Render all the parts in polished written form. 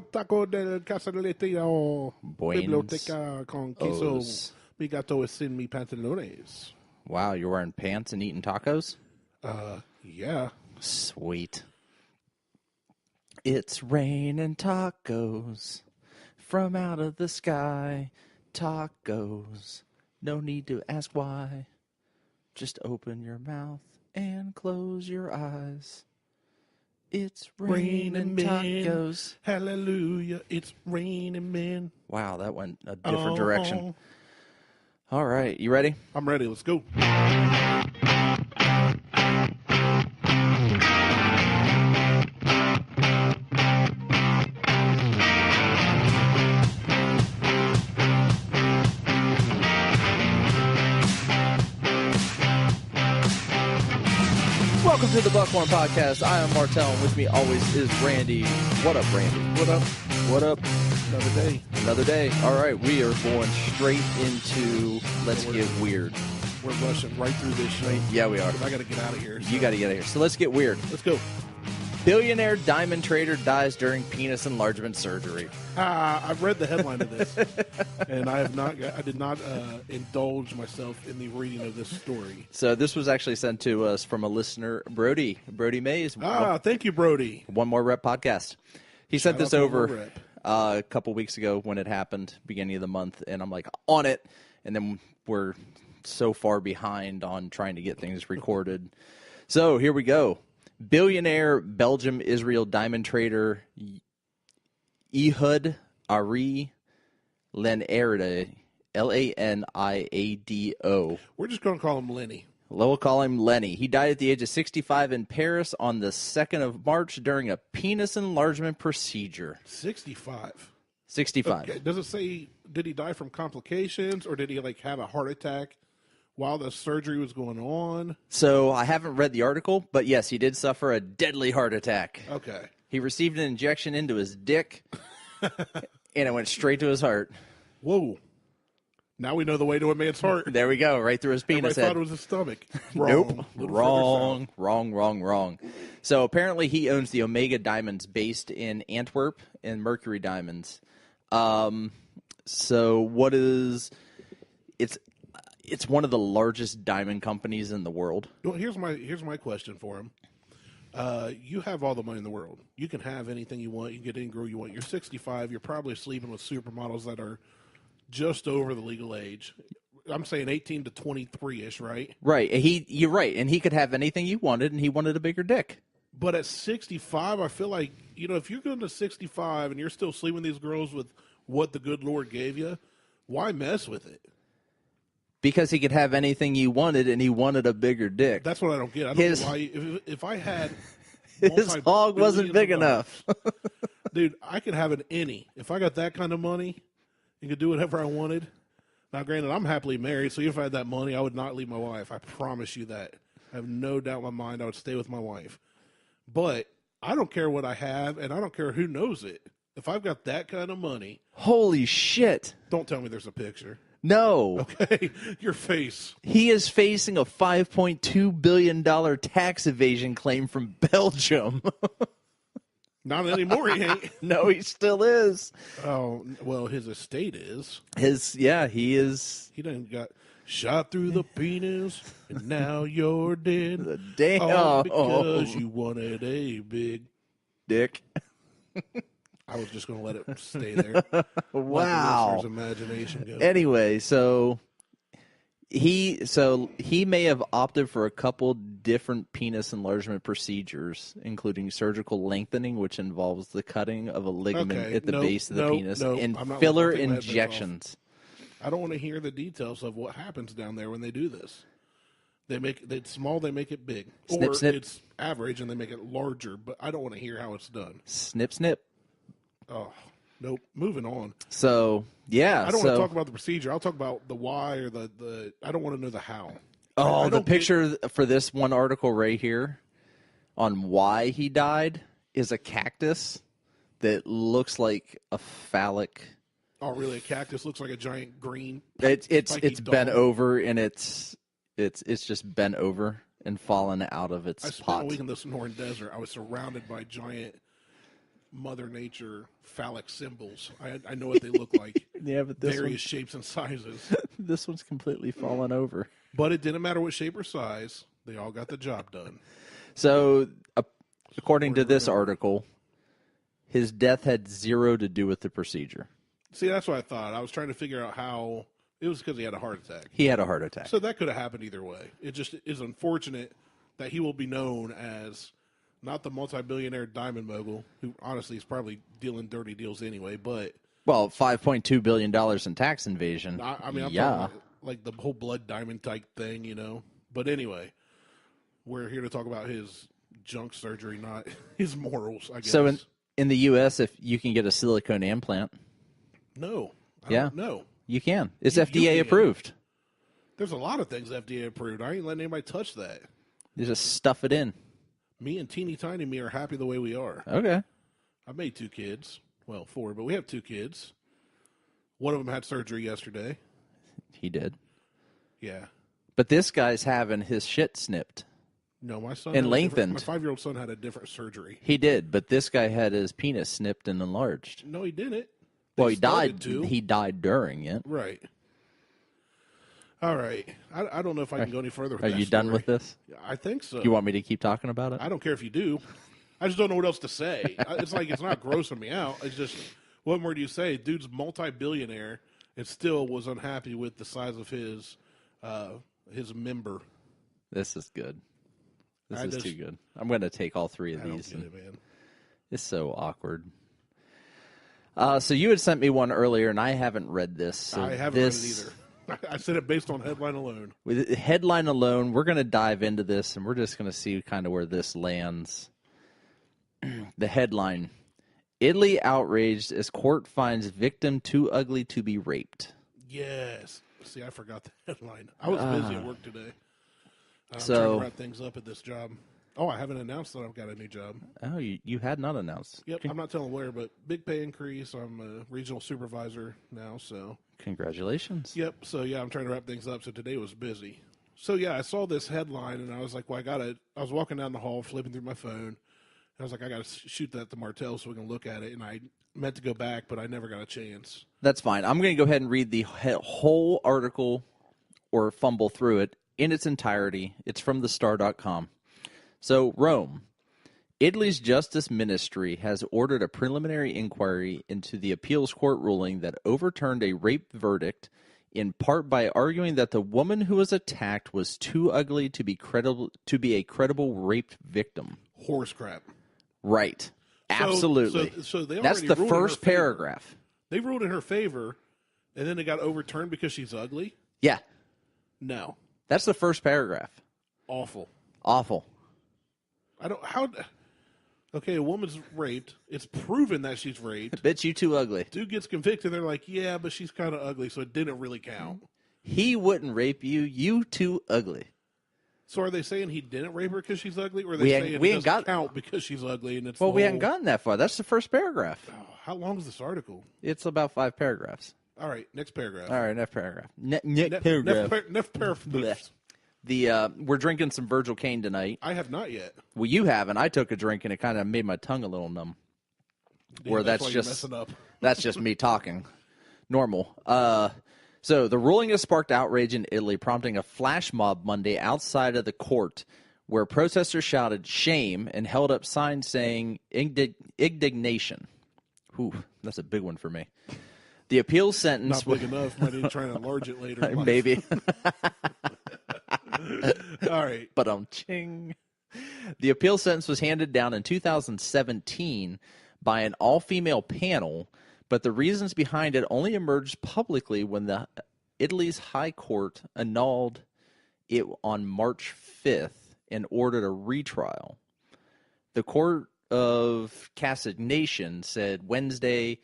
taco de casaletea o Buenos biblioteca con queso bigato sin mi pantalones. Wow, you're wearing pants and eating tacos? Yeah. Sweet. It's raining tacos from out of the sky. Tacos. No need to ask why. Just open your mouth and close your eyes. It's raining tacos. Hallelujah. It's raining men. Wow, that went a different direction. All right, you ready? I'm ready. Let's go. Welcome to the Buckhorn Podcast. I am Martelle, and with me always is Randy. What up, Randy? What up? What up? Another day. Another day. All right, we are going straight into Let's Get Weird. We're rushing right through this show. Yeah, we are. I got to get out of here. So. You got to get out of here. So let's get weird. Let's go. Billionaire diamond trader dies during penis enlargement surgery. I've read the headline of this, and I did not indulge myself in the reading of this story. So this was actually sent to us from a listener, Brody Mays. Thank you, Brody. One More Rep podcast. He sent this over a couple weeks ago when it happened, beginning of the month, and I'm like, on it. And then we're so far behind on trying to get things recorded. So here we go. Billionaire Belgium-Israel diamond trader Ehud Ari Laniado, Laniado. We're just going to call him Lenny. We'll call him Lenny. He died at the age of 65 in Paris on the 2nd of March during a penis enlargement procedure. 65. 65. Okay. Does it say, did he die from complications, or did he have a heart attack while the surgery was going on? So I haven't read the article, but yes, he did suffer a deadly heart attack. Okay. He received an injection into his dick, and it went straight to his heart. Whoa. Now we know the way to a man's heart. There we go, right through his penis head. I thought it was his stomach. Nope. Wrong. So apparently he owns the Omega Diamonds based in Antwerp and Mercury Diamonds. So what is... It's one of the largest diamond companies in the world. Well, here's my question for him. You have all the money in the world. You can have anything you want. You can get any girl you want. You're 65. You're probably sleeping with supermodels that are just over the legal age. I'm saying 18 to 23-ish, right? Right. You're right. And he could have anything you wanted, and he wanted a bigger dick. But at 65, I feel like, if you're going to 65 and you're still sleeping with these girls with what the good Lord gave you, why mess with it? Because he could have anything you wanted, and he wanted a bigger dick. That's what I don't get. I don't know why. If I had his hog wasn't big enough. Dude, I could have an innie. If I got that kind of money and could do whatever I wanted. Now, granted, I'm happily married, so if I had that money, I would not leave my wife. I promise you that. I have no doubt in my mind I would stay with my wife. But I don't care what I have, and I don't care who knows it. If I've got that kind of money. Holy shit. Don't tell me there's a picture. No. Okay, your face. He is facing a $5.2 billion tax evasion claim from Belgium. Not anymore, he ain't. No, he still is. Oh, well, his estate is. He is. He done got shot through the penis, and now you're dead. Damn. All because you wanted a big dick. I was just going to let it stay there. Wow. Let the listener's imagination go. Anyway, so he may have opted for a couple different penis enlargement procedures, including surgical lengthening, which involves the cutting of a ligament at the base of the penis, and filler injections. I don't want to hear the details of what happens down there when they do this. It's small, they make it big. Snip, or snip. It's average, and they make it larger, but I don't want to hear how it's done. Snip, snip. Oh, nope. Moving on. So, yeah. I don't want to talk about the procedure. I'll talk about the why or the I don't want to know the how. Oh, the picture for this one article right here on why he died is a cactus that looks like a phallic. Oh, really? A cactus looks like a giant green. It's bent over, and it's just bent over and fallen out of its pot. I spent a week in the Sonoran Desert. I was surrounded by giant Mother Nature phallic symbols. I know what they look like. Yeah, but this various shapes and sizes. This one's completely fallen over. But it didn't matter what shape or size. They all got the job done. So, according to this article, his death had zero to do with the procedure. See, that's what I thought. I was trying to figure out how. It was because he had a heart attack. He had a heart attack. So that could have happened either way. It just is unfortunate that he will be known as not the multi-billionaire diamond mogul, who honestly is probably dealing dirty deals anyway, but... Well, $5.2 billion in tax invasion. I mean, I'm talking like the whole blood diamond type thing, you know? But anyway, we're here to talk about his junk surgery, not his morals, I guess. So in the U.S., if you can get a silicone implant... No. No. You can. It's FDA approved. There's a lot of things FDA approved. I ain't letting anybody touch that. You just stuff it in. Me and teeny tiny me are happy the way we are. Okay. I made 2 kids. Well, 4, but we have 2 kids. One of them had surgery yesterday. He did. Yeah. But this guy's having his shit snipped. No, my son and lengthened. My 5-year-old son had a different surgery. He did, but this guy had his penis snipped and enlarged. No, he didn't. Well, he died. He died during it. Right. All right. I don't know if I can go any further with that. Are you done with this? I think so. You want me to keep talking about it? I don't care if you do. I just don't know what else to say. It's like it's not grossing me out. It's just, what more do you say? Dude's multi-billionaire and still was unhappy with the size of his member. This is good. This is too good. I'm going to take all 3 of these. Don't get it, man. It's so awkward. So you had sent me one earlier, and I haven't read this. So I haven't read it either. I said it based on headline alone. With headline alone, we're going to dive into this, and we're just going to see kind of where this lands. The headline, Italy outraged as court finds victim too ugly to be raped. Yes. See, I forgot the headline. I was busy at work today. I'm so, trying to wrap things up at this job. Oh, I haven't announced that I've got a new job. Oh, you had not announced. Yep, I'm not telling where, but big pay increase. I'm a regional supervisor now, so. Congratulations. Yep, so yeah, I'm trying to wrap things up, so today was busy. So yeah, I saw this headline, and I was like, well, I was walking down the hall, flipping through my phone, and I was like, I got to shoot that to Martelle so we can look at it, and I meant to go back, but I never got a chance. That's fine. I'm going to go ahead and read the whole article or fumble through it in its entirety. It's from thestar.com. So, Rome. Italy's Justice Ministry has ordered a preliminary inquiry into the appeals court ruling that overturned a rape verdict, in part by arguing that the woman who was attacked was too ugly to be a credible rape victim. Horse crap. Right. Absolutely. So that's the first paragraph. They ruled in her favor, and then it got overturned because she's ugly? Yeah. No. That's the first paragraph. Awful. Okay, a woman's raped. It's proven that she's raped. Bitch, you too ugly. Dude gets convicted. They're like, yeah, but she's kind of ugly, so it didn't really count. He wouldn't rape you. You too ugly. So are they saying he didn't rape her because she's ugly, or are they saying it doesn't count because she's ugly? And it's we haven't gotten that far. That's the first paragraph. Oh, how long is this article? It's about 5 paragraphs. All right, next paragraph. All right, next paragraph. Next paragraph. We're drinking some Virgil Cane tonight. I have not yet. Well, you haven't. I took a drink and it kind of made my tongue a little numb. Yeah, that's just up. That's just me talking. Normal. So the ruling has sparked outrage in Italy, prompting a flash mob Monday outside of the court, where protesters shouted "shame" and held up signs saying "indignation." Ooh, that's a big one for me. The appeal sentence not big enough. Might need to try and enlarge it later. Maybe. All right. But ching. The appeal sentence was handed down in 2017 by an all-female panel, but the reasons behind it only emerged publicly when Italy's High Court annulled it on March 5th and ordered a retrial. The Court of Cassation said Wednesday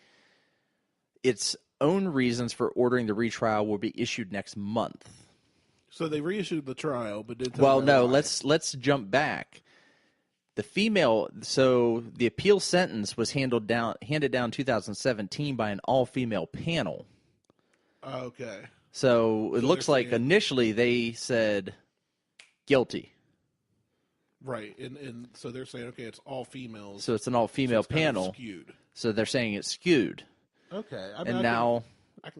its own reasons for ordering the retrial will be issued next month. So they reissued the trial, but didn't. Well, no. Let's jump back. The appeal sentence was handed down in 2017 by an all-female panel. Okay. So it looks like initially they said guilty. Right, and so they're saying, okay, it's all females. So it's an all-female panel. Skewed. So they're saying it's skewed. Okay, I can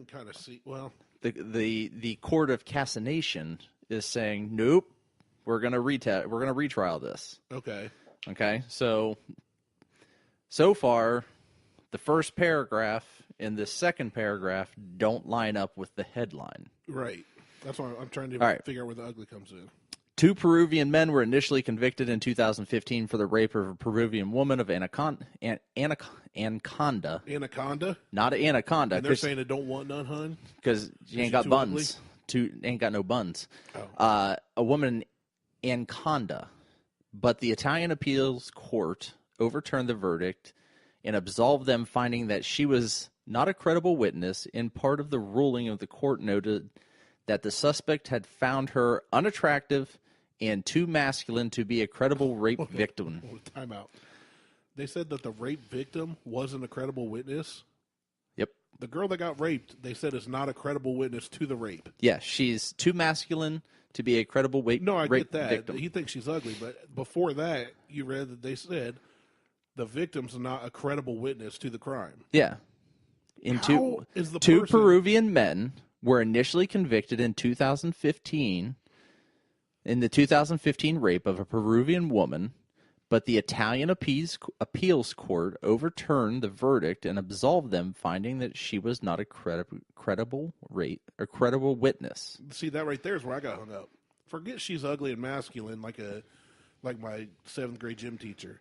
kind of see. Well, the court of cassation is saying, nope, we're gonna retrial this. Okay. Okay. So far, the first paragraph and the second paragraph don't line up with the headline. Right. That's why I'm trying to figure out where the ugly comes in. 2 Peruvian men were initially convicted in 2015 for the rape of a Peruvian woman of anaconda. Anaconda? Not an anaconda. And they're saying they don't want none, hun? Because she ain't got buns. Ain't got no buns. Oh. A woman, anaconda. But the Italian appeals court overturned the verdict and absolved them, finding that she was not a credible witness. In part of the ruling of the court noted that the suspect had found her unattractive and too masculine to be a credible rape victim. Time out. They said that the rape victim wasn't a credible witness? Yep. The girl that got raped, they said is not a credible witness to the rape. Yeah, she's too masculine to be a credible rape victim. No, I get that. Victim. He thinks she's ugly, but before that, you read that they said the victim's not a credible witness to the crime. Yeah. Two Peruvian men were initially convicted in 2015 in the 2015 rape of a Peruvian woman, but the Italian appeals court overturned the verdict and absolved them, finding that she was not a credible witness. See, that right there is where I got hung up. Forget she's ugly and masculine like my 7th grade gym teacher.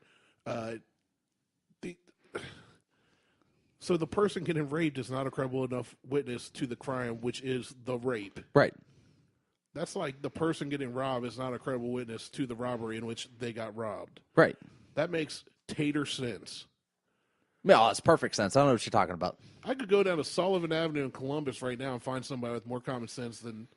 So the person getting raped is not a credible enough witness to the crime, which is the rape. Right. That's like the person getting robbed is not a credible witness to the robbery in which they got robbed. Right. That makes tater sense. No, it's perfect sense. I don't know what you're talking about. I could go down to Sullivan Avenue in Columbus right now and find somebody with more common sense than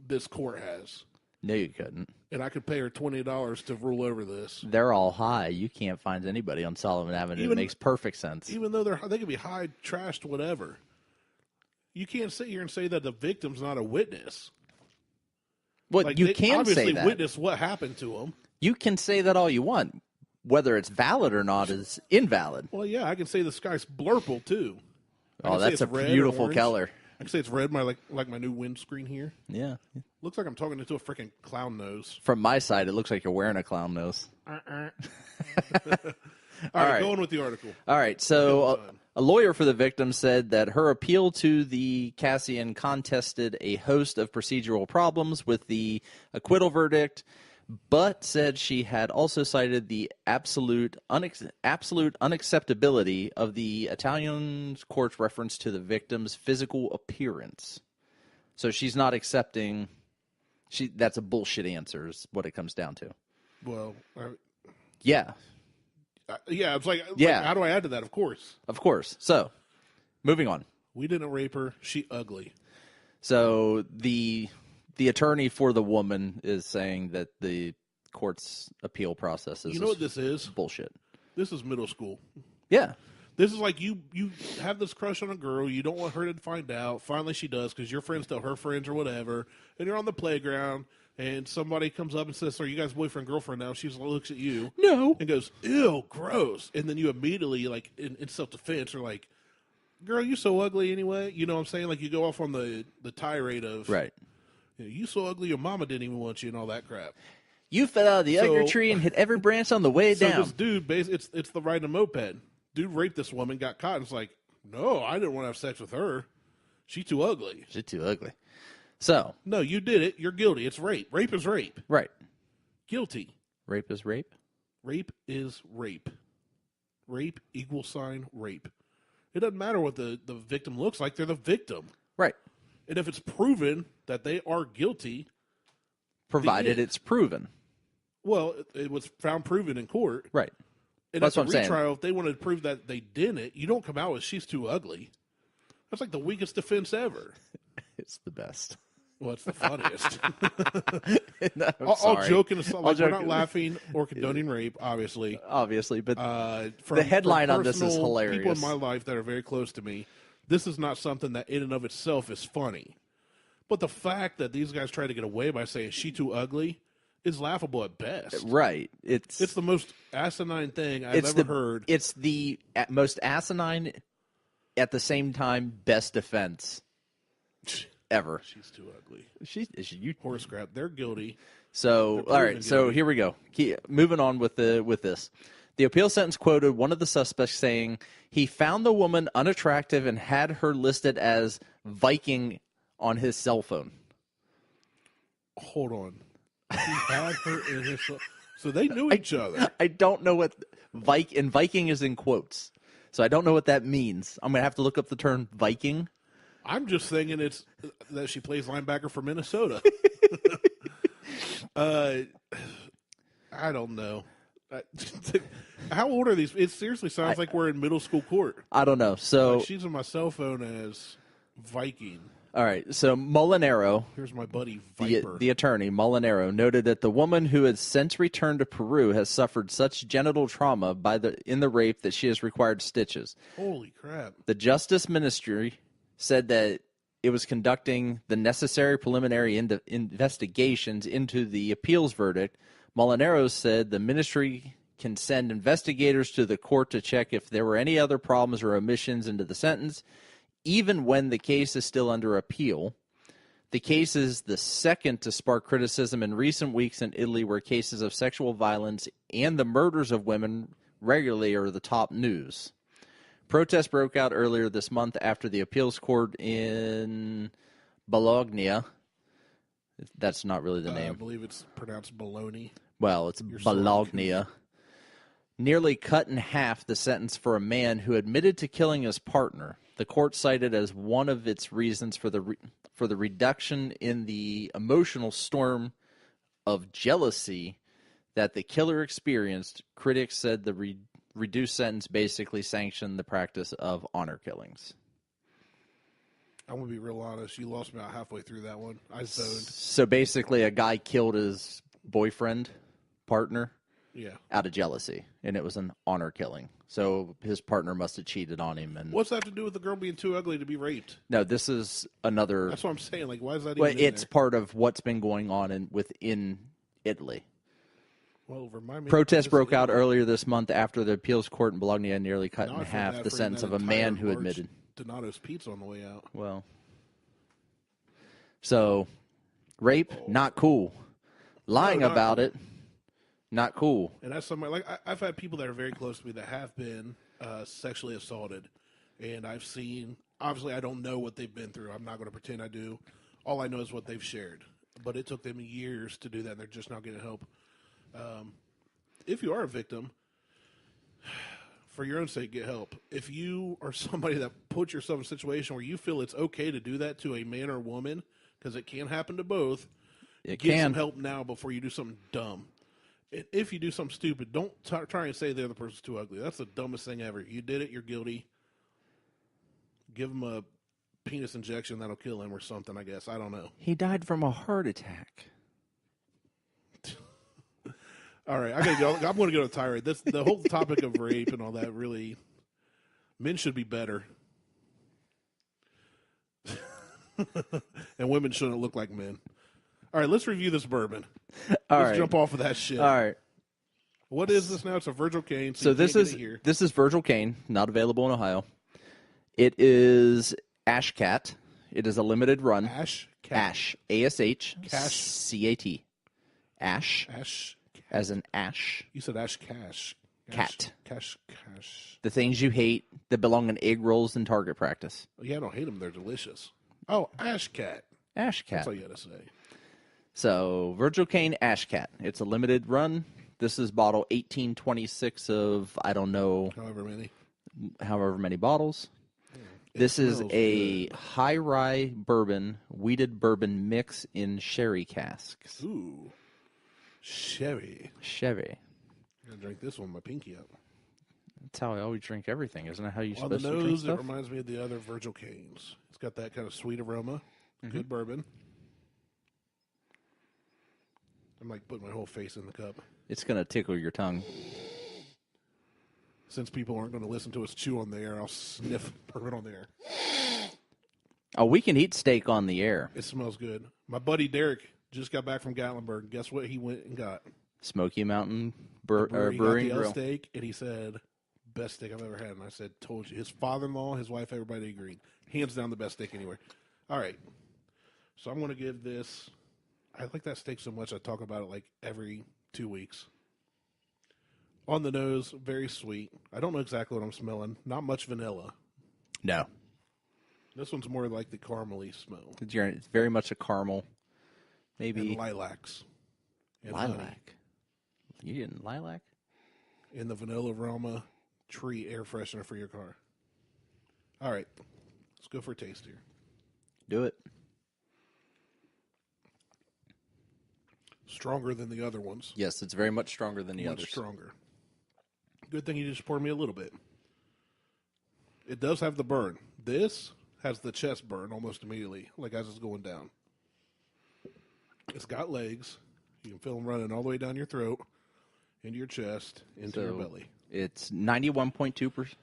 this court has. No, you couldn't. And I could pay her $20 to rule over this. They're all high. You can't find anybody on Sullivan Avenue. It makes perfect sense. Even though they could be high, trashed, whatever. You can't sit here and say that the victim's not a witness. Well, you can say that. Obviously witness what happened to him. You can say that all you want. Whether it's valid or not is invalid. Well, yeah, I can say the sky's blurple, too. Oh, that's a beautiful color. I can say it's red, like my new windscreen here. Yeah. Looks like I'm talking into a freaking clown nose. From my side, it looks like you're wearing a clown nose. All right, go on with the article. All right, so a lawyer for the victim said that her appeal to the Cassian contested a host of procedural problems with the acquittal verdict, but said she had also cited the absolute unacceptability of the Italian court's reference to the victim's physical appearance. So she's not accepting. That's a bullshit answer is what it comes down to. Well, yeah. Yeah, it's like, how do I add to that? Of course. Of course. So, moving on. We didn't rape her. She ugly. So, the attorney for the woman is saying that the court's appeal process is what this is? Bullshit. This is middle school. Yeah. This is like you have this crush on a girl. You don't want her to find out. Finally, she does because your friends tell her friends or whatever. And you're on the playground, and somebody comes up and says, "Are you guys boyfriend girlfriend now?" She looks at you, no, and goes, "Ew, gross." And then you immediately, like in self defense, are like, "Girl, you so ugly anyway." You know what I'm saying? Like you go off on the tirade of, right? You so ugly, your mama didn't even want you, and all that crap. You fell out of the ugly tree and hit every branch on the way down. So this dude, it's the riding a moped. Dude raped this woman, got caught, and it's like, no, I didn't want to have sex with her. She's too ugly. She's too ugly. So. No, you did it. You're guilty. It's rape. Rape is rape. Right. Guilty. Rape is rape? Rape is rape. Rape =, rape. It doesn't matter what the victim looks like. They're the victim. Right. And if it's proven that they are guilty. Provided it's proven. Well, it was found proven in court. Right. And that's at the retrial, if they wanted to prove that they didn't, you don't come out with she's too ugly. That's like the weakest defense ever. It's the best. Well, it's the funniest. No, all joking aside, we're not laughing or condoning rape, obviously. Obviously, but from, the headline from on this is hilarious. People in my life that are very close to me, this is not something that in and of itself is funny. But the fact that these guys try to get away by saying she too ugly is laughable at best. Right. It's the most asinine thing I've ever heard. It's the most asinine, at the same time, best defense ever. She's too ugly. You horse crap. They're guilty. So all right. So here we go. Moving on with this. The appeal sentence quoted one of the suspects saying he found the woman unattractive and had her listed as Viking on his cell phone. Hold on. He had her in his cell. So they knew each other. I don't know what Viking is in quotes. So I don't know what that means. I'm going to have to look up the term Viking. I'm just thinking it's that she plays linebacker for Minnesota. I don't know. How old are these? It seriously sounds like we're in middle school court. I don't know. So she's on my cell phone as Viking. All right. So Molinaro, here's my buddy Viper. The attorney Molinaro noted that the woman who has since returned to Peru has suffered such genital trauma in the rape that she has required stitches. Holy crap! The Justice Ministry said that it was conducting the necessary preliminary investigations into the appeals verdict. Molinaro said the ministry can send investigators to the court to check if there were any other problems or omissions into the sentence, even when the case is still under appeal. The case is the second to spark criticism in recent weeks in Italy, where cases of sexual violence and the murders of women regularly are the top news. Protests broke out earlier this month after the appeals court in Bologna. That's not really the name. I believe it's pronounced Bologna. Well, it's Bologna. Nearly cut in half the sentence for a man who admitted to killing his partner. The court cited as one of its reasons for the reduction in the emotional storm of jealousy that the killer experienced. Critics said the reduced sentence basically sanctioned the practice of honor killings. I'm going to be real honest. You lost me about halfway through that one. I zoned. So basically a guy killed his boyfriend, partner, out of jealousy, and it was an honor killing. So his partner must have cheated on him. And what's that to do with the girl being too ugly to be raped? No, this is another. That's what I'm saying. Like, why is that? It's part of what's been going on within Italy. Well, remind me. Protests broke out earlier this month after the appeals court in Bologna nearly cut in half the sentence of a man who admitted. Donato's Pizza on the way out. Well, so rape, not cool. Lying about it, not cool. And that's somebody like I've had people that are very close to me that have been sexually assaulted, and I've seen. Obviously, I don't know what they've been through. I'm not going to pretend I do. All I know is what they've shared. But it took them years to do that, and they're just not getting help. If you are a victim, for your own sake, get help. If you are somebody that puts yourself in a situation where you feel it's okay to do that to a man or woman, because it can happen to both, get some help now before you do something dumb. And if you do something stupid, don't try and say the other person's too ugly. That's the dumbest thing ever. You did it, you're guilty. Give him a penis injection that'll kill him or something, I guess. I don't know. He died from a heart attack. All right, I'm going to go to tirade. The whole topic of rape and all that, really, men should be better. And women shouldn't look like men. All right, let's review this bourbon. Let's jump off of that shit. All right. What is this now? It's a Virgil Cane. So this is Virgil Cane, not available in Ohio. It is Ash Cat. It is a limited run. Ash Cat. Ash. A-S-H. Cash. C-A-T. Ash. Ash. As an ash. You said Ash Cash. Cat. Cash. The things you hate that belong in egg rolls and target practice. Yeah, I don't hate them. They're delicious. Oh, Ash Cat. Ash Cat. That's all you got to say. So, Virgil Cane Ash Cat. It's a limited run. This is bottle 1826 of, I don't know. However many bottles. This is a high rye bourbon, wheated bourbon mix in sherry casks. Ooh. Sherry. I'm going to drink this one with my pinky up. That's how I always drink everything. Isn't that how you're supposed to drink stuff? On the nose, it reminds me of the other Virgil Canes. It's got that kind of sweet aroma. Mm-hmm. Good bourbon. I'm like putting my whole face in the cup. It's going to tickle your tongue. Since people aren't going to listen to us chew on the air, I'll sniff bourbon on the air. Oh, we can eat steak on the air. It smells good. My buddy Derek Just got back from Gatlinburg. Guess what he went and got? Smoky Mountain He Brewing got the L Grill. steak, and he said, best steak I've ever had. And I said, told you. His father-in-law, his wife, everybody agreed. Hands down the best steak anywhere. All right. So I'm going to give this, I like that steak so much I talk about it like every 2 weeks. On the nose, very sweet. I don't know exactly what I'm smelling. Not much vanilla. No. This one's more like the caramely smell. It's very much a caramel. Maybe. And lilacs. And lilac. honey. You getting lilac? And the vanilla aroma tree air freshener for your car. All right. Let's go for a taste here. Do it. Stronger than the other ones. Yes, it's very much stronger than the others. Much stronger. Good thing you just poured me a little bit. It does have the burn. This has the chest burn almost immediately, like as it's going down. It's got legs. You can feel them running all the way down your throat, into your chest, into your belly. It's 91.2 proof.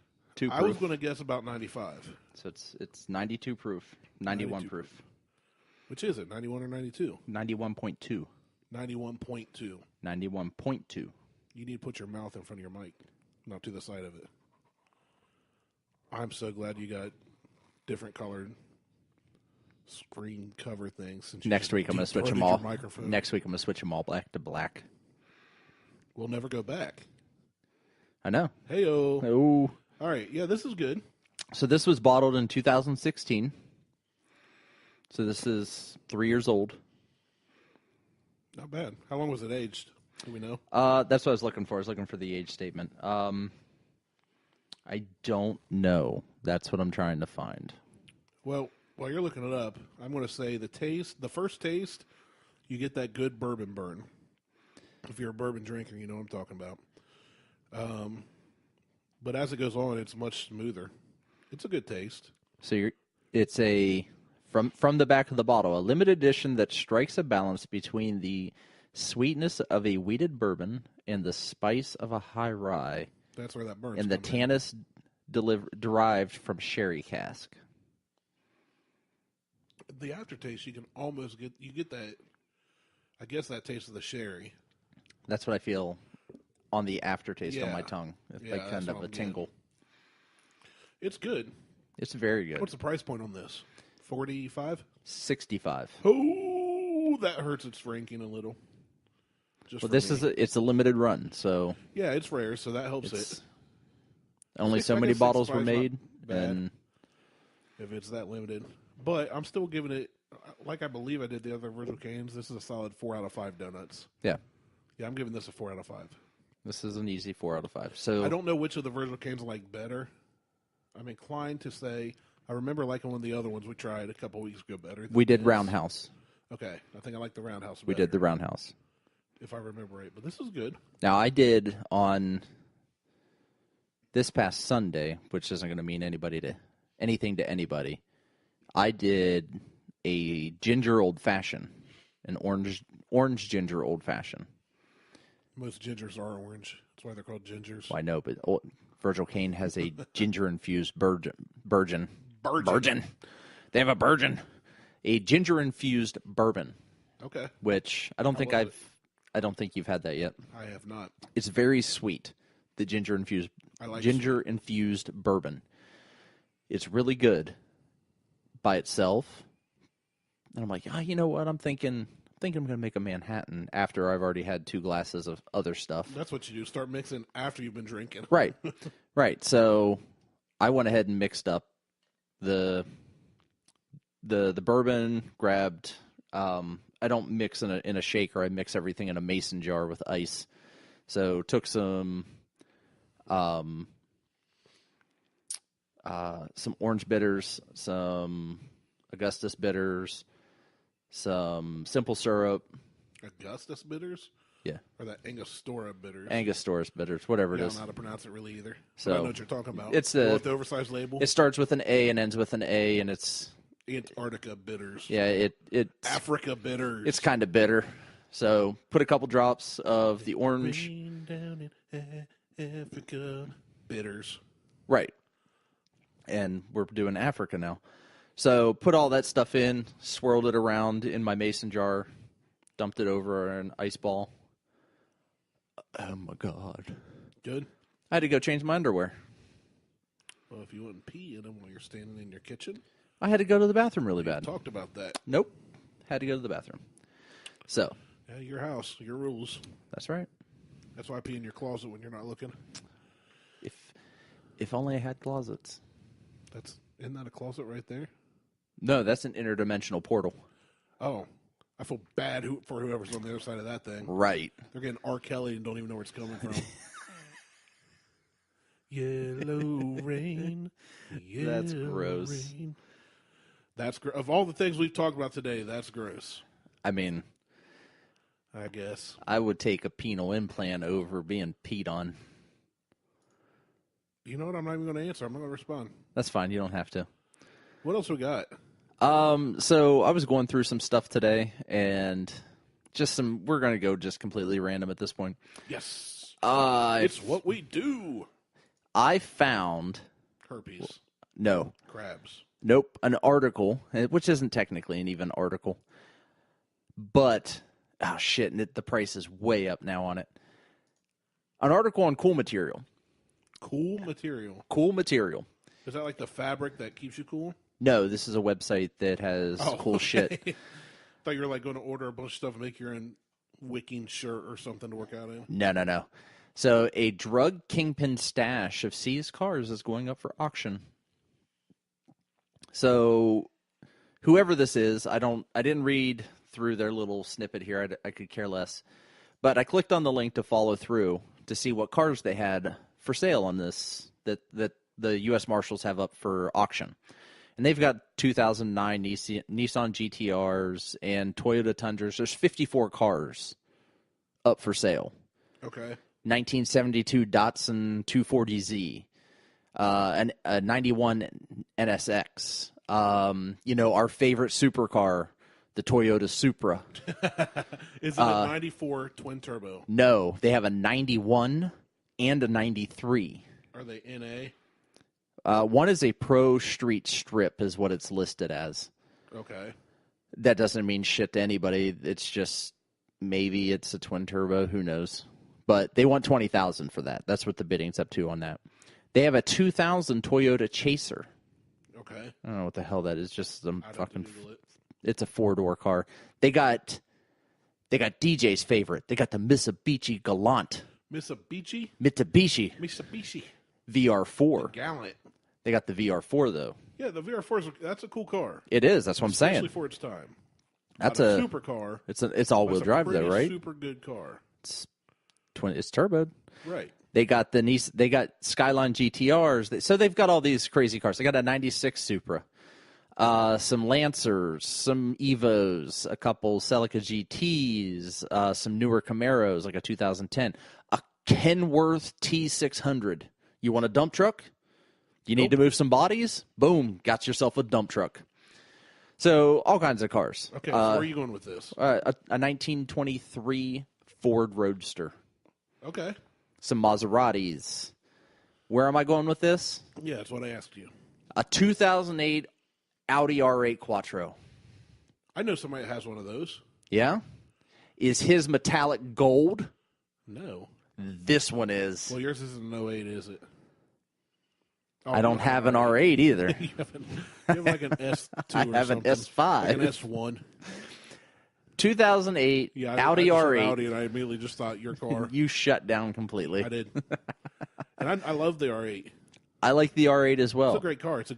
I was going to guess about 95. So it's 92 proof, 91 proof. Which is it, 91 or 92? 91.2. 91.2. 91.2. You need to put your mouth in front of your mic, not to the side of it. I'm so glad you got different colored screen cover things. Next week I'm going to switch them all. Next week I'm going to switch them all black to black. We'll never go back. I know. Hey-o. Oh. All right. Yeah, this is good. So this was bottled in 2016. So this is 3 years old. Not bad. How long was it aged? Do we know? That's what I was looking for. I was looking for the age statement. I don't know. That's what I'm trying to find. Well, while you're looking it up, I'm going to say the first taste, you get that good bourbon burn. If you're a bourbon drinker, you know what I'm talking about. But as it goes on, it's much smoother. It's a good taste. So it's from the back of the bottle, a limited edition that strikes a balance between the sweetness of a wheated bourbon and the spice of a high rye. That's where that burns. And the tannins derived from sherry cask. The aftertaste, you can almost get that. I guess that taste of the sherry. That's what I feel on the aftertaste on my tongue. It's like kind of a tingle. It's good. It's very good. What's the price point on this? 45? 65. Oh, that hurts its ranking a little. Well, it's a limited run, so yeah, it's rare, so that helps it. Only so many bottles were made, and if it's that limited, but I'm still giving it, like I believe I did the other Virgil Canes. This is a solid 4 out of 5 donuts. Yeah, I'm giving this a 4 out of 5. This is an easy 4 out of 5. So I don't know which of the Virgil Canes I like better. I'm inclined to say I remember liking one of the other ones we tried a couple weeks ago better. We did Roundhouse. Okay, I think I like the Roundhouse better. We did the Roundhouse, if I remember right. But this is good. Now, I did on this past Sunday, which isn't going to mean anything to anybody. I did a ginger old fashioned, an orange ginger old fashioned. Most gingers are orange. That's why they're called gingers. Well, I know, but Virgil Cane has a ginger infused Virgin. They have a Virgin. A ginger infused bourbon. Okay. Which I don't think you've had that yet. I have not. It's very sweet. The ginger infused infused bourbon. It's really good by itself. And I'm like, you know what? I'm thinking I'm going to make a Manhattan after I've already had 2 glasses of other stuff. That's what you do. Start mixing after you've been drinking. Right. Right. So I went ahead and mixed up the bourbon, grabbed I don't mix in a shaker. I mix everything in a mason jar with ice. So took some orange bitters, some Augustus bitters, some simple syrup. Augustus bitters? Yeah. Or that Angostura bitters? Angostura bitters, whatever it is. I don't know how to pronounce it really either. So I know what you're talking about. It's the oversized label. It starts with an A and ends with an A, and it's Antarctica bitters. Yeah, it's Africa bitters. It's kind of bitter. So put a couple drops of the orange. Down in Africa bitters. Right. And we're doing Africa now. So put all that stuff in, swirled it around in my mason jar, Dumped it over an ice ball. Oh, my God. Good. I had to go change my underwear. Well, if you wouldn't pee in them while you're standing in your kitchen. I had to go to the bathroom really bad. Talked about that. Nope. Had to go to the bathroom. So. Yeah, your house, your rules. That's right. That's why I pee in your closet when you're not looking. If only I had closets. Isn't that a closet right there? No, that's an interdimensional portal. Oh. I feel bad for whoever's on the other side of that thing. Right. They're getting R. Kelly and don't even know where it's coming from. Yellow rain. That's gross. Rain. That's of all the things we've talked about today, that's gross. I mean, I guess I would take a penile implant over being peed on. You know what? I'm not even going to answer. I'm not going to respond. That's fine. You don't have to. What else we got? So I was going through some stuff today, and we're going to go just completely random at this point. Yes. It's what we do. I found... Herpes. No. Crabs. Nope. An article, which isn't technically an even article. But, oh shit, and the price is way up now on it. An article on cool material. Cool material? Cool material. Is that like the fabric that keeps you cool? No, this is a website that has cool shit. I thought you were like going to order a bunch of stuff and make your own wicking shirt or something to work out in. No. So a drug kingpin stash of seized cars is going up for auction. So whoever this is, I didn't read through their little snippet here. I could care less. But I clicked on the link to follow through to see what cars they had for sale on this that the U.S. Marshals have up for auction. And they've got 2009 Nissan GTRs and Toyota Tundras. There's 54 cars up for sale. Okay. 1972 Datsun 240Z, a 91 NSX. Our favorite supercar, the Toyota Supra. Is it a 94 twin turbo? No, they have a 91 and a 93. Are they NA? One is a Pro Street Strip is what it's listed as. Okay. That doesn't mean shit to anybody. It's just maybe it's a twin turbo. Who knows? But they want $20,000 for that. That's what the bidding's up to on that. They have a 2000 Toyota Chaser. Okay. I don't know what the hell that is. Just some fucking. It. It's a 4-door car. They got DJ's favorite. They got the Mitsubishi Galant. Mitsubishi VR4. The Gallant. They got the VR4 though. Yeah, the VR4 that's a cool car. It is. That's what I'm saying. Especially for its time. That's a super car. It's all-wheel drive though, right? Super good car. It's turboed. Right. They got they got Skyline GTRs. So they've got all these crazy cars. They got a 96 Supra, some Lancers, some Evos, a couple Celica GTs, some newer Camaros, like a 2010, a Kenworth T600. You want a dump truck? You need to move some bodies? Boom, got yourself a dump truck. So all kinds of cars. Okay, so where are you going with this? A 1923 Ford Roadster. Okay. Some Maseratis. Where am I going with this? Yeah, that's what I asked you. A 2008 Audi R8 Quattro. I know somebody that has one of those. Yeah? Is his metallic gold? No. This one is. Well, yours isn't an 08, is it? Oh, I don't have an R8 either. you have like an S2 I have something. an S5. Like an S1. 2008 Audi I R8. Audi, and I immediately just thought your car. You shut down completely. I did. And I love the R8. I like the R8 as well. It's a great car. It's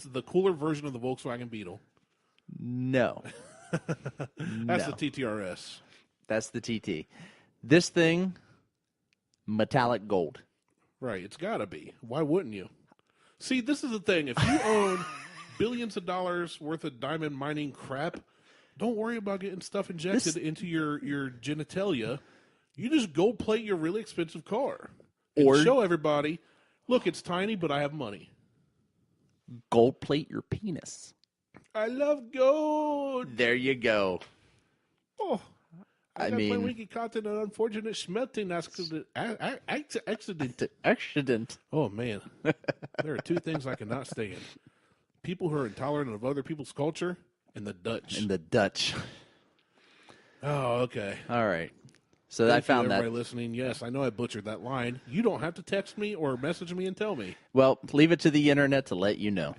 the cooler version of the Volkswagen Beetle. No. That's the TTRS. That's the TT. This thing, metallic gold. Right. It's got to be. Why wouldn't you? See, this is the thing. If you own billions of dollars worth of diamond mining crap, don't worry about getting stuff injected into your genitalia. You just gold plate your really expensive car. And show everybody, look, it's tiny, but I have money. Gold plate your penis. I love gold. There you go. Oh, I mean, when we get caught in an unfortunate smelting accident. Accident. Oh, man. There are two things I cannot stand. People who are intolerant of other people's culture and the Dutch. Oh, okay. All right. So Thank I found you, that. everybody listening. Yes, I know I butchered that line. You don't have to text me or message me and tell me. Well, leave it to the internet to let you know.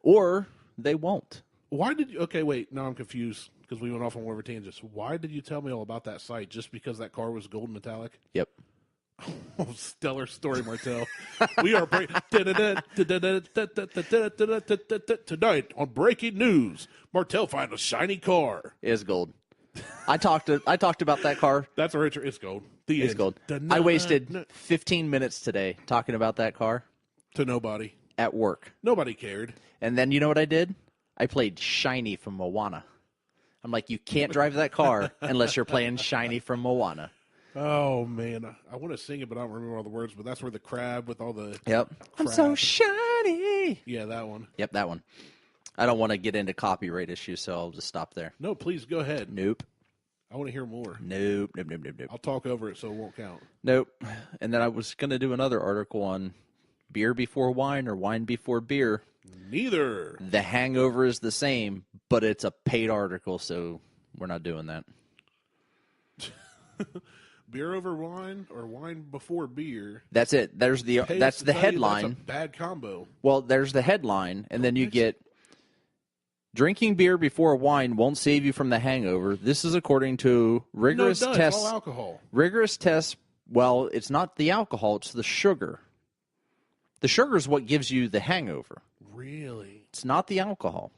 Or they won't. Why did you? Okay, wait. Now I'm confused because we went off on one of our tangents. Why did you tell me all about that site? Just because that car was gold metallic? Yep. Oh, stellar story, Martelle. We are tonight on breaking news. Martelle found a shiny car. It is gold. I talked about that car. That's our intro. It's gold. It's gold. I wasted 15 minutes today talking about that car to nobody at work. Nobody cared. And then you know what I did? I played Shiny from Moana. I'm like, you can't drive that car unless you're playing Shiny from Moana. Oh, man. I want to sing it, but I don't remember all the words. But that's where the crab with all the Yep. I'm so shiny. Yeah, that one. Yep, that one. I don't want to get into copyright issues, so I'll just stop there. No, please go ahead. Nope. I want to hear more. Nope. I'll talk over it so it won't count. Nope. And then I was going to do another article on beer before wine or wine before beer. Neither. The hangover is the same, but it's a paid article, so we're not doing that. Beer over wine or wine before beer. That's it. That's the headline. That's a bad combo. Well, there's the headline, and then you get drinking beer before wine won't save you from the hangover. This is according to rigorous tests. It's all alcohol. Rigorous tests. Well, it's not the alcohol; it's the sugar. The sugar is what gives you the hangover. Really? It's not the alcohol.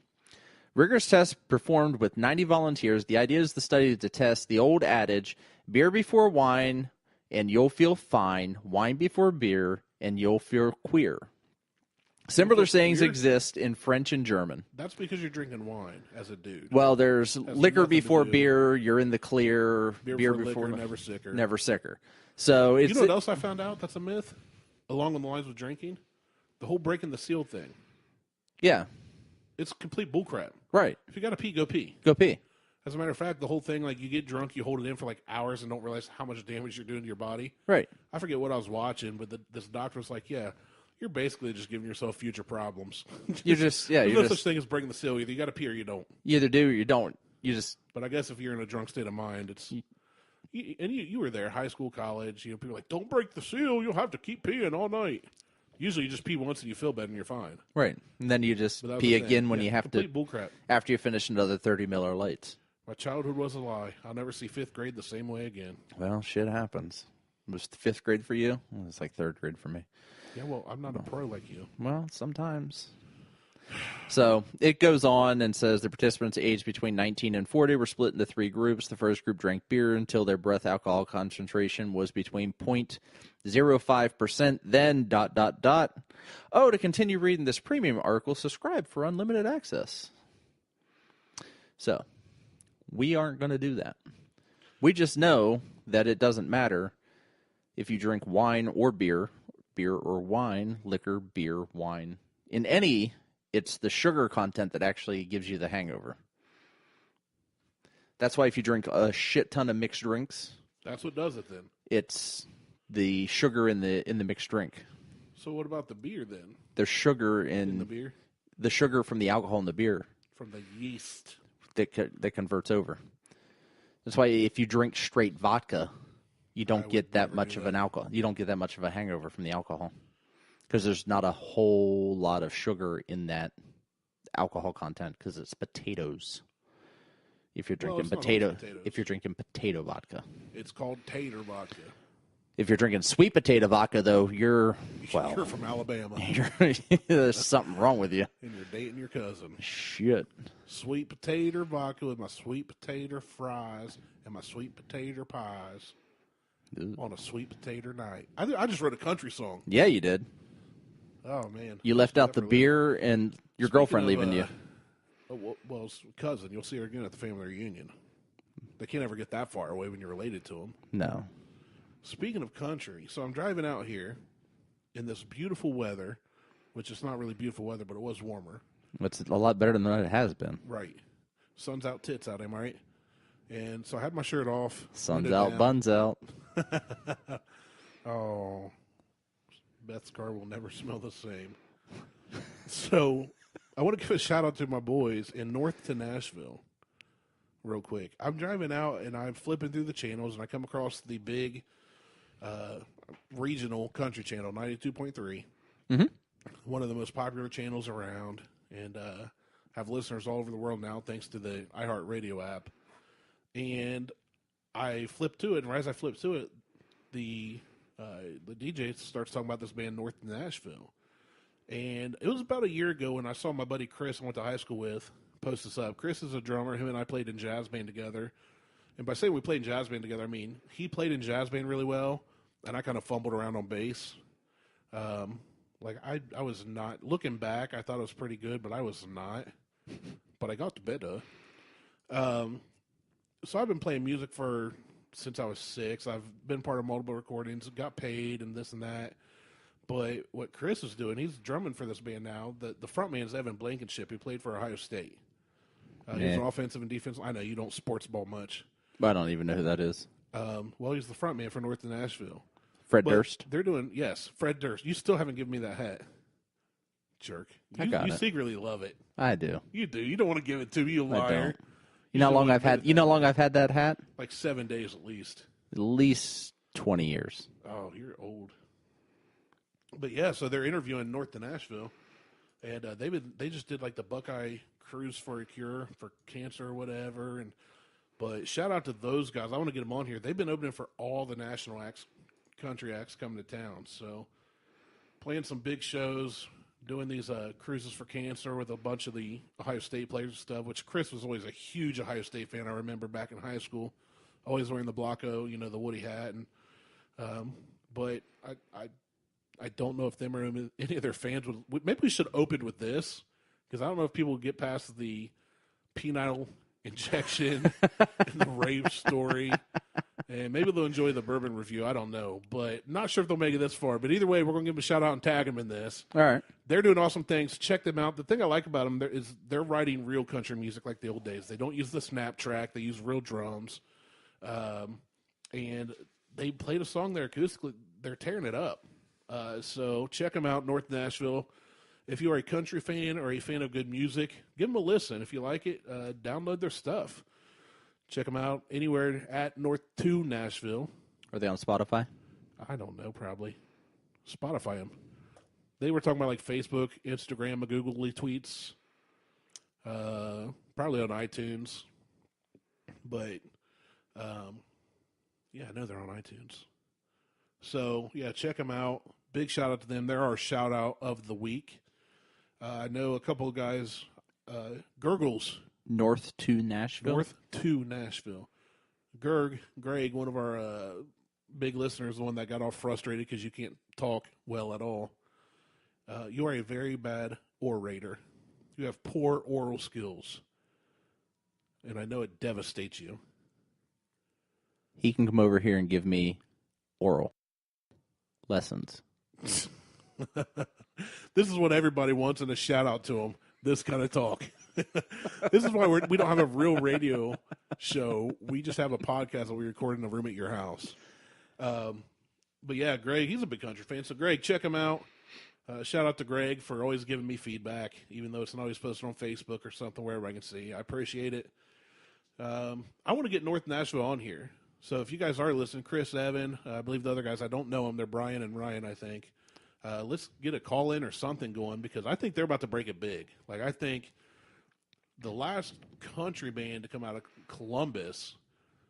Rigorous tests performed with 90 volunteers. The idea is the study to test the old adage, beer before wine and you'll feel fine, wine before beer and you'll feel queer. Similar sayings exist in French and German. That's because you're drinking wine as a dude. Well, there's liquor before beer, you're in the clear. Beer before liquor, never sicker. Never sicker. So it's, you know what else I found out that's a myth? Along the lines with drinking? The whole breaking the seal thing. Yeah. It's complete bullcrap. Right. If you got to pee, go pee. Go pee. As a matter of fact, the whole thing, like you get drunk, you hold it in for like hours and don't realize how much damage you're doing to your body. Right. I forget what I was watching, but this doctor was like, yeah, you're basically just giving yourself future problems. You're just, yeah. There's no such thing as breaking the seal. Either you got to pee or you don't. You either do or you don't. You just. But I guess if you're in a drunk state of mind, it's. You were there, high school, college. You know, people are like, don't break the seal. You'll have to keep peeing all night. Usually you just pee once and you feel better and you're fine. Right. And then you just pee again when you have to. Bullcrap. After you finish another 30 Miller Lights. My childhood was a lie. I'll never see fifth grade the same way again. Well, shit happens. Was fifth grade for you? Well, it's like third grade for me. Yeah, well, I'm not a pro like you. Well, sometimes. So it goes on and says the participants aged between 19 and 40 were split into three groups. The first group drank beer until their breath alcohol concentration was between 0.05%. Then ... Oh, to continue reading this premium article, subscribe for unlimited access. So we aren't going to do that. We just know that it doesn't matter if you drink wine or beer or wine, liquor, beer, wine. In any, it's the sugar content that actually gives you the hangover. That's why if you drink a shit ton of mixed drinks, that's what does it then. It's the sugar in the mixed drink. So what about the beer then? There's sugar in the beer. The sugar from the alcohol in the beer. From the yeast that converts over. That's why if you drink straight vodka, you don't get that much of an alcohol. You don't get that much of a hangover from the alcohol. Because there's not a whole lot of sugar in that alcohol content because it's potatoes. If you're drinking if you're drinking potato vodka, it's called tater vodka. If you're drinking sweet potato vodka, though, you're from Alabama. There's something wrong with you. And you're dating your cousin. Shit. Sweet potato vodka with my sweet potato fries and my sweet potato pies. Ooh. On a sweet potato night. I just wrote a country song. Yeah, you did. Oh, man. You left out the beer and your girlfriend leaving you. Well, cousin, you'll see her again at the family reunion. They can't ever get that far away when you're related to them. No. Speaking of country, so I'm driving out here in this beautiful weather, which is not really beautiful weather, but it was warmer. It's a lot better than it has been. Right. Sun's out, tits out, am I right? And so I had my shirt off. Sun's out, buns out. Oh, Beth's car will never smell the same. So I want to give a shout out to my boys in north to Nashville. real quick. I'm driving out and I'm flipping through the channels and I come across the big regional country channel, 92.3. One of the most popular channels around, and have listeners all over the world now thanks to the iHeartRadio app. And I flip to it, and right as I flip to it, the DJ starts talking about this band North Nashville. And it was about a year ago when I saw my buddy Chris I went to high school with post this up. Chris is a drummer. Him and I played in jazz band together. And by saying we played in jazz band together, I mean he played in jazz band really well, and I kind of fumbled around on bass. Like I was not, looking back, I thought it was pretty good, but I was not. But I got the better. So I've been playing music since I was 6. I've been part of multiple recordings, got paid and this and that. But what Chris is doing, he's drumming for this band now. The front man is Evan Blankenship. He played for Ohio State. He's an offensive and defensive. I know you don't sports ball much. I don't even know who that is. Well, he's the front man for North Nashville. Fred Durst? They're doing, yes, Fred Durst. You still haven't given me that hat. Jerk. You secretly love it. I do. You do. You don't want to give it to me, you liar. I don't. You know how long I've had that hat? Like 7 days at least. At least 20 years. Oh, you're old. But yeah, so they're interviewing North Nashville, and they just did like the Buckeye Cruise for a Cure for cancer or whatever. But shout out to those guys. I want to get them on here. They've been opening for all the national acts, country acts coming to town. So playing some big shows, doing these cruises for cancer with a bunch of the Ohio State players and stuff, which Chris was always a huge Ohio State fan. I remember back in high school, always wearing the Blocko, the Woody hat. And but I don't know if them or any of their fans would. Maybe we should open with this, because I don't know if people would get past the penile injection and the rape story. And maybe they'll enjoy the bourbon review. I don't know. But not sure if they'll make it this far. But either way, we're going to give them a shout-out and tag them in this. All right. They're doing awesome things. Check them out. The thing I like about them is they're writing real country music like the old days. They don't use the snap track. They use real drums. And they played a song there acoustically. They're tearing it up. So check them out, North Nashville. If you are a country fan or a fan of good music, give them a listen. If you like it, download their stuff. Check them out anywhere at North 2 Nashville. Are they on Spotify? I don't know, probably. Spotify them. They were talking about like Facebook, Instagram, Googly tweets. Probably on iTunes. But, yeah, I know they're on iTunes. So, yeah, check them out. Big shout out to them. They're our shout out of the week. I know a couple of guys, Gurgles. North to Nashville? North to Nashville. Greg, one of our big listeners, the one that got all frustrated because you can't talk well at all. You are a very bad orator. You have poor oral skills. And I know it devastates you. He can come over here and give me oral lessons. This is what everybody wants, and a shout out to them. This kind of talk. This is why we don't have a real radio show. We just have a podcast that we record in a room at your house. But yeah, Greg, he's a big country fan. So Greg, check him out. Shout out to Greg for always giving me feedback, even though it's not always posted on Facebook or something wherever I can see. I appreciate it. I want to get North Nashville on here. So if you guys are listening, Chris, Evan, I believe the other guys, I don't know them. They're Brian and Ryan, I think. Let's get a call in or something going, because I think they're about to break it big. Like, I think the last country band to come out of Columbus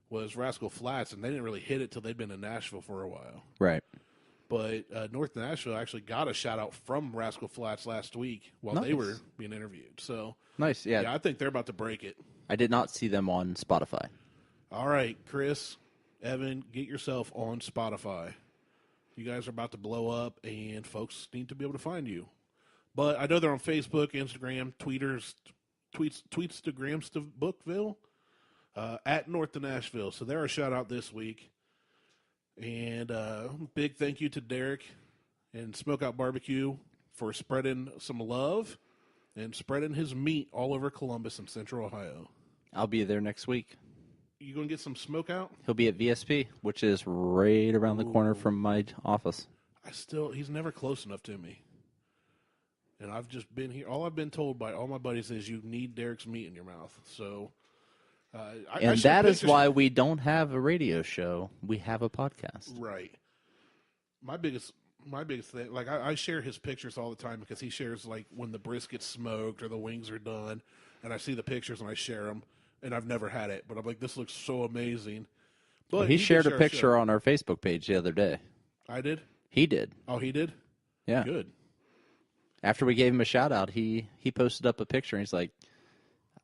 was Rascal Flatts, and they didn't really hit it till they'd been in Nashville for a while. Right. But North Nashville actually got a shout-out from Rascal Flatts last week while they were being interviewed. So nice, yeah. I think they're about to break it. I did not see them on Spotify. All right, Chris, Evan, get yourself on Spotify. You guys are about to blow up, and folks need to be able to find you. But I know they're on Facebook, Instagram, tweets to Grams to Bookville, at North to Nashville. So they're a shout-out this week. And big thank you to Derek and Smokeout Barbecue for spreading some love and spreading his meat all over Columbus and Central Ohio. I'll be there next week. You going to get some smokeout? He'll be at VSP, which is right around the corner from my office. He's never close enough to me. And I've just been here. All I've been told by all my buddies is you need Derek's meat in your mouth. So And that is why we don't have a radio show. We have a podcast. Right. My biggest thing, like I share his pictures all the time because he shares like when the brisket's smoked or the wings are done, and I see the pictures and I share them, and I've never had it, but I'm like, this looks so amazing. But well, he shared a picture on our Facebook page the other day. I did? He did. Oh, he did? Yeah. Good. After we gave him a shout out, he posted up a picture and he's like,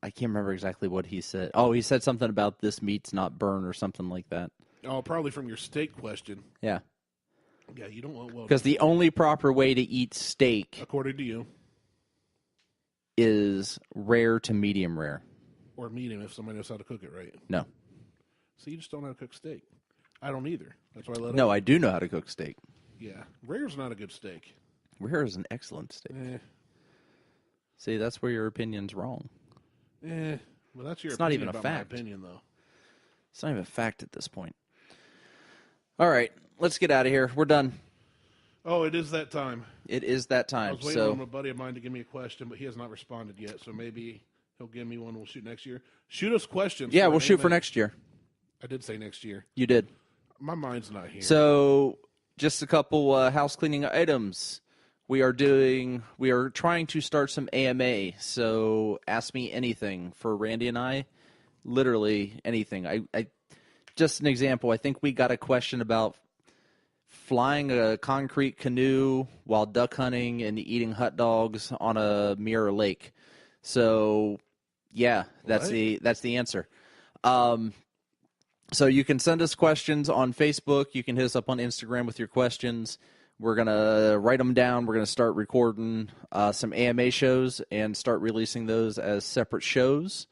I can't remember exactly what he said. Oh, he said something about this meat's not burn or something like that. Oh, probably from your steak question. Yeah. Yeah, you don't want well. Because the only proper way to eat steak, according to you, is rare to medium rare. Or medium if somebody knows how to cook it right. No. So you just don't know how to cook steak. I don't either. That's why I let it. No, I do know how to cook steak. Yeah. Rare's not a good steak. Rare is an excellent steak. See, that's where your opinion's wrong. Well, that's your it's opinion not even a about fact. my opinion, though. It's not even a fact at this point. All right, let's get out of here. We're done. Oh, it is that time. It is that I time. was waiting on a buddy of mine to give me a question, but he has not responded yet, so maybe he'll give me one. We'll shoot next year. Shoot us questions. Yeah, we'll shoot for next year. I did say next year. You did. My mind's not here. So, just a couple house cleaning items. We are trying to start some AMA, so ask me anything. For Randy and I, literally anything. I just an example, I think we got a question about flying a concrete canoe while duck hunting and eating hot dogs on a mirror lake. So, yeah, that's the answer. So you can send us questions on Facebook. You can hit us up on Instagram with your questions. We're going to write them down. We're going to start recording some AMA shows and start releasing those as separate shows.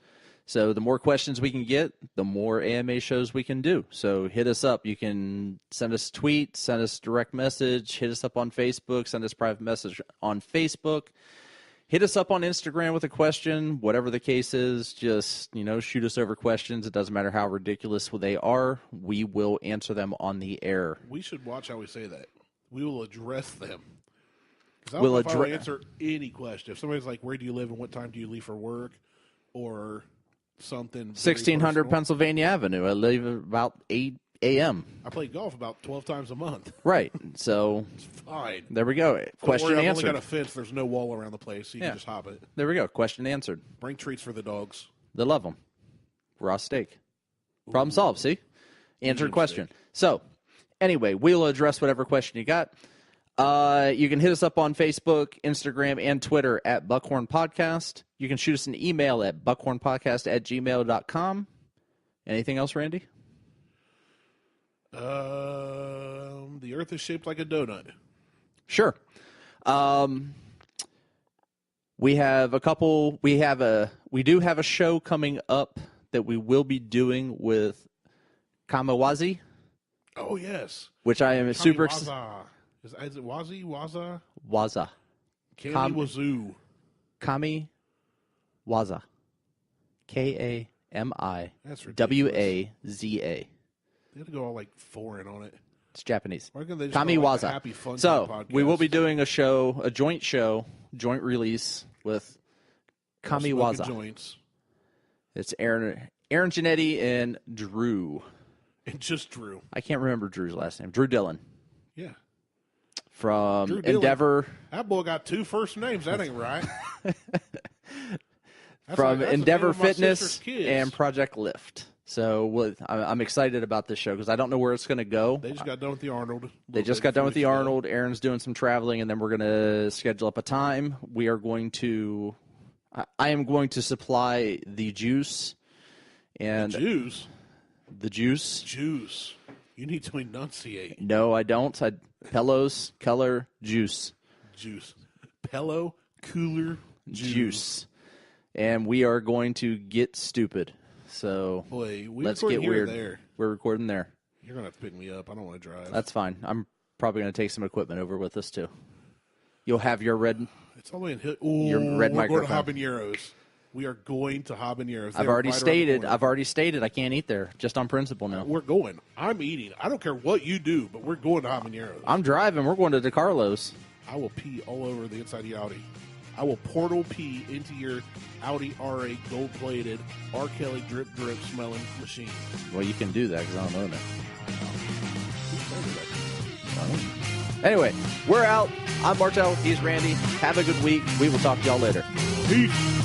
So the more questions we can get, the more AMA shows we can do. So hit us up. You can send us a tweet, send us a direct message, hit us up on Facebook, send us a private message on Facebook. Hit us up on Instagram with a question, whatever the case is. Just, shoot us over questions. It doesn't matter how ridiculous they are. We will answer them on the air. We should watch how we say that. We will address them. Because I don't know if I will answer any question. If somebody's like, where do you live and what time do you leave for work? Or something. 1600 Pennsylvania Avenue. I leave at about 8 a.m. I play golf about 12 times a month. Right. So it's fine. There we go. Question answered. I've only got a fence. There's no wall around the place, so you can just hop it. There we go. Question answered. Bring treats for the dogs. They love them. Raw steak. Problem solved. See? Answered question. Steak. So, anyway, we'll address whatever question you got. You can hit us up on Facebook, Instagram, and Twitter at Buckhorn Podcast. You can shoot us an email at buckhornpodcast@gmail.com. Anything else, Randy? The earth is shaped like a donut. Sure. We have a couple. We do have a show coming up that we will be doing with Kamiwaza. Oh yes. Which I am super excited. Is it Waza? Waza. Kamiwaza. Kamiwaza. KAMIWAZA. They had to go all like foreign on it. It's Japanese. Kamiwaza. Like Happy Fun so we will be doing a joint release with Kamiwaza. Joints. It's Aaron Janetti and Drew. And just Drew. I can't remember Drew's last name. Drew Dillon. Yeah. From Drew Dillon. Endeavor. That boy got 2 first names. That ain't right. From Endeavor Fitness and Project Lift. So I'm excited about this show because I don't know where it's going to go. They just got done with the Arnold. Aaron's doing some traveling, and then we're going to schedule up a time. I am going to supply the juice. And the juice? Juice. You need to enunciate. No, I don't. Pello's Color Juice. Juice. Pello Cooler Juice. And we are going to get stupid. So let's get weird. There. We're recording there. You're going to have to pick me up. I don't want to drive. That's fine. I'm probably going to take some equipment over with us, too. You'll have your red... It's all the way in... your red microphone. We're going to Habaneros. We are going to Habaneros. I've already stated I can't eat there, just on principle now. We're going. I'm eating. I don't care what you do, but we're going to Habaneros. I'm driving. We're going to DeCarlo's. I will pee all over the inside of the Audi. I will portal pee into your Audi R8 gold-plated R. Kelly drip smelling machine. Well, you can do that because I don't own it. Anyway, we're out. I'm Martelle. He's Randy. Have a good week. We will talk to y'all later. Peace.